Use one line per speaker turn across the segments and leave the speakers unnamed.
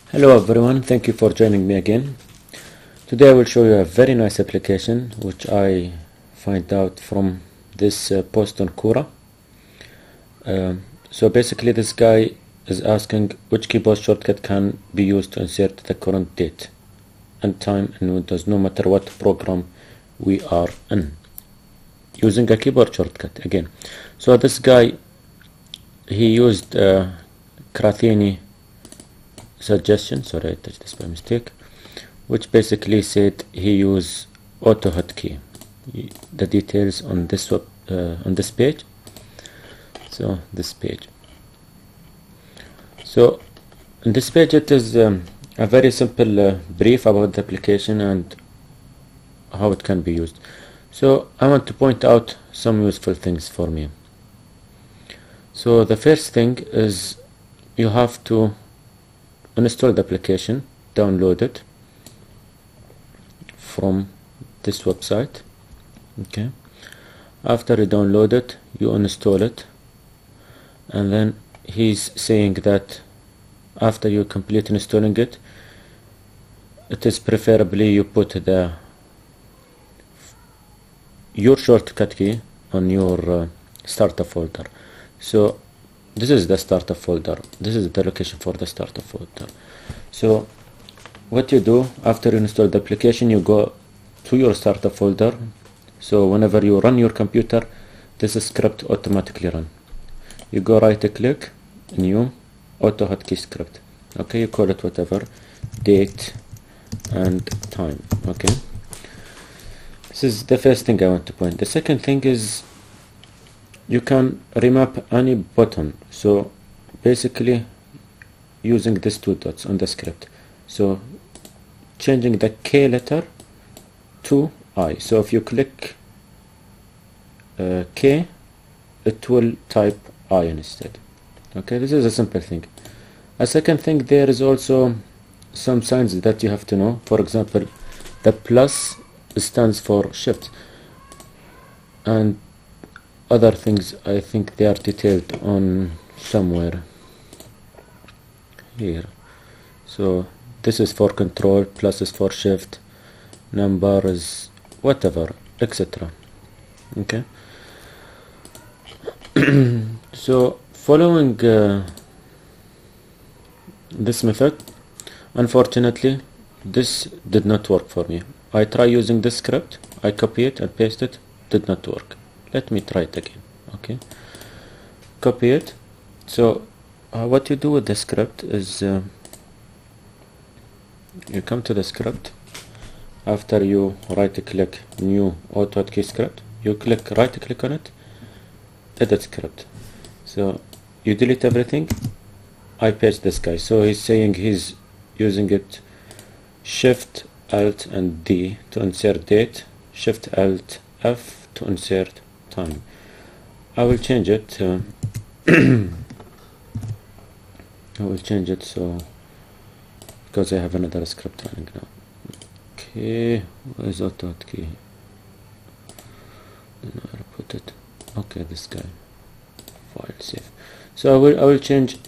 Hello everyone, thank you for joining me again. Today I will show you a very nice application which I find out from this post on Quora. So basically this guy is asking which keyboard shortcut can be used to insert the current date and time in Windows no matter what program we are in, using a keyboard shortcut again. So this guy, he used Krathini suggestion, sorry I touched this by mistake, which basically said he use autohotkey. The details on this page. So this page. So in this page it is a very simple brief about the application and how it can be used. So I want to point out some useful things for me. So the first thing is you have to install the application, download it from this website. Okay, after you download it, you install it, and then he's saying that after you complete installing it, it is preferably you put your shortcut key on your starter folder. So this is the starter folder. This is the location for the starter folder. So what you do after you install the application, you go to your starter folder. So whenever you run your computer, this script automatically run. You go right click, new, autohotkey script. Okay, you call it whatever, date and time. Okay, this is the first thing I want to point. The second thing is you can remap any button, so basically using these two dots on the script, so changing the K letter to I. So if you click K, it will type I instead. Okay, this is a simple thing. A second thing, there is also some signs that you have to know. For example, the plus stands for shift, and other things I think they are detailed on somewhere here. So this is for control, plus is for shift, number is whatever, etc. Okay. So following this method, unfortunately this did not work for me. I try using this script, I copy it and paste it, did not work. Let me try it again. Okay, copy it. So what you do with the script is you come to the script. After you right click new autohotkey script, you right click on it, edit script. So you delete everything. I paste this guy. So he's saying he's using it Shift Alt and D to insert date, Shift Alt F to insert time. I will change it I will change it so because I have another script running now. Okay, where is autohotkey? I put it. Okay, this guy. File save. So I will change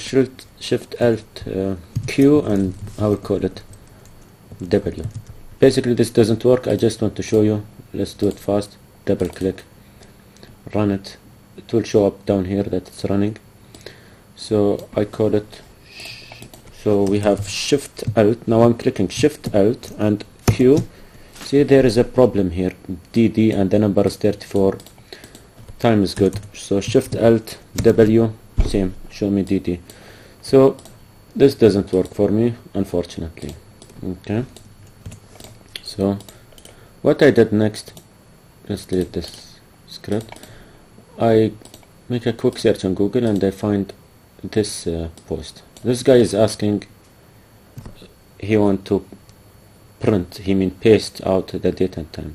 Shift Alt Q and I will call it W. Basically this doesn't work. I just want to show you. Let's do it fast. Double click, run it. It will show up down here that it's running. So I call it, so we have Shift Alt. Now I'm clicking Shift Alt and Q. See, there is a problem here, DD, and the number is 34. Time is good. So Shift Alt W, same, show me DD. So this doesn't work for me, unfortunately. Okay, so what I did next, let's delete this script. I make a quick search on Google and I find this post. This guy is asking, he want to print, he mean paste out the date and time.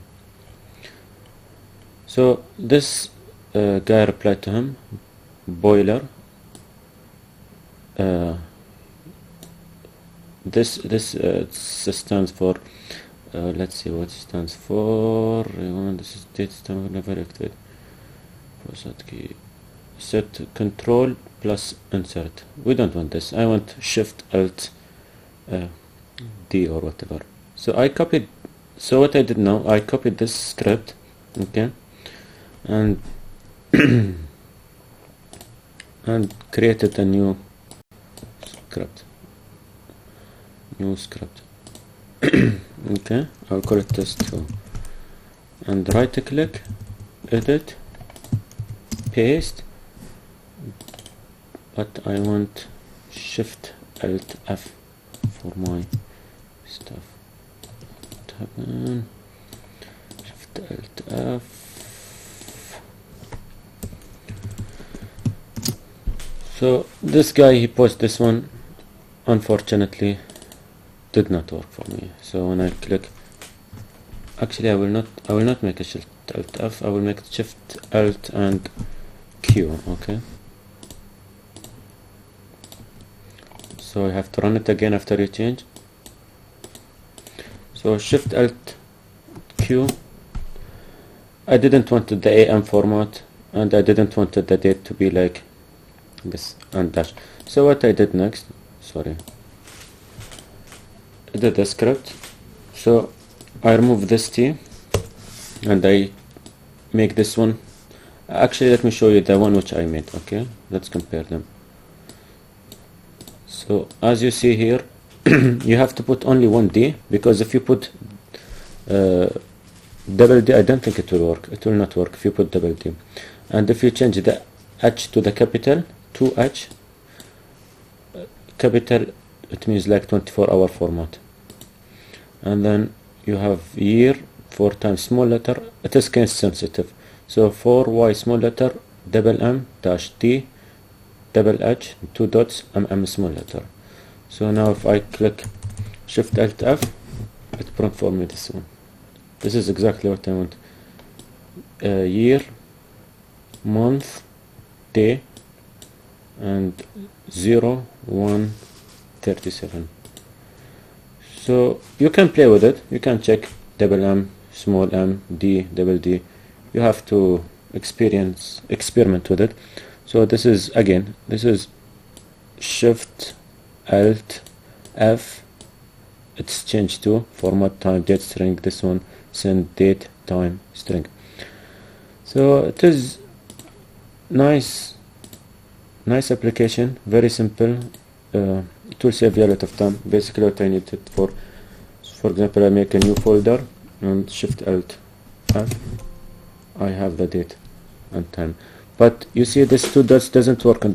So this guy replied to him, boiler. This stands for let's see what it stands for. This is date stamp never activated. Key set control plus insert. We don't want this. I want Shift Alt D or whatever. So I copied, so what I did now, I copied this script, okay, and and created a new script. Okay, I'll call it test2 and right click, edit, paste, but I want Shift Alt F for my stuff. What happened? Shift Alt F. So this guy, he posted this one, unfortunately did not work for me. So when I click, actually I will not make a Shift Alt F, I will make Shift Alt and Q, okay. So I have to run it again after you change. So Shift Alt Q, I didn't want the AM format and I didn't want the date to be like this and dash. So what I did next, sorry, I did the script. So I remove this T and I make this one. Actually, let me show you the one which I made, okay. Let's compare them. So as you see here, you have to put only one D, because if you put double D, I don't think it will work. It will not work if you put double D. And if you change the H to the capital, 2H, capital, it means like 24-hour format. And then you have year, 4 times small letter, it is case sensitive. So 4Y small letter, double M dash D, double H, 2 dots, MM small letter. So now if I click Shift Alt F, it print for me this one. This is exactly what I want. Year, month, day, and 0, 1, 37. So you can play with it. You can check double M, small m, D, double D. You have to experiment with it. So this is, again, this is Shift Alt F, it's changed to format time date string, this one send date time string. So it is nice application, very simple. It will save you a lot of time. Basically what I need it for example, I make a new folder and Shift Alt F, I have the date and time. But you see this 2 dots doesn't work on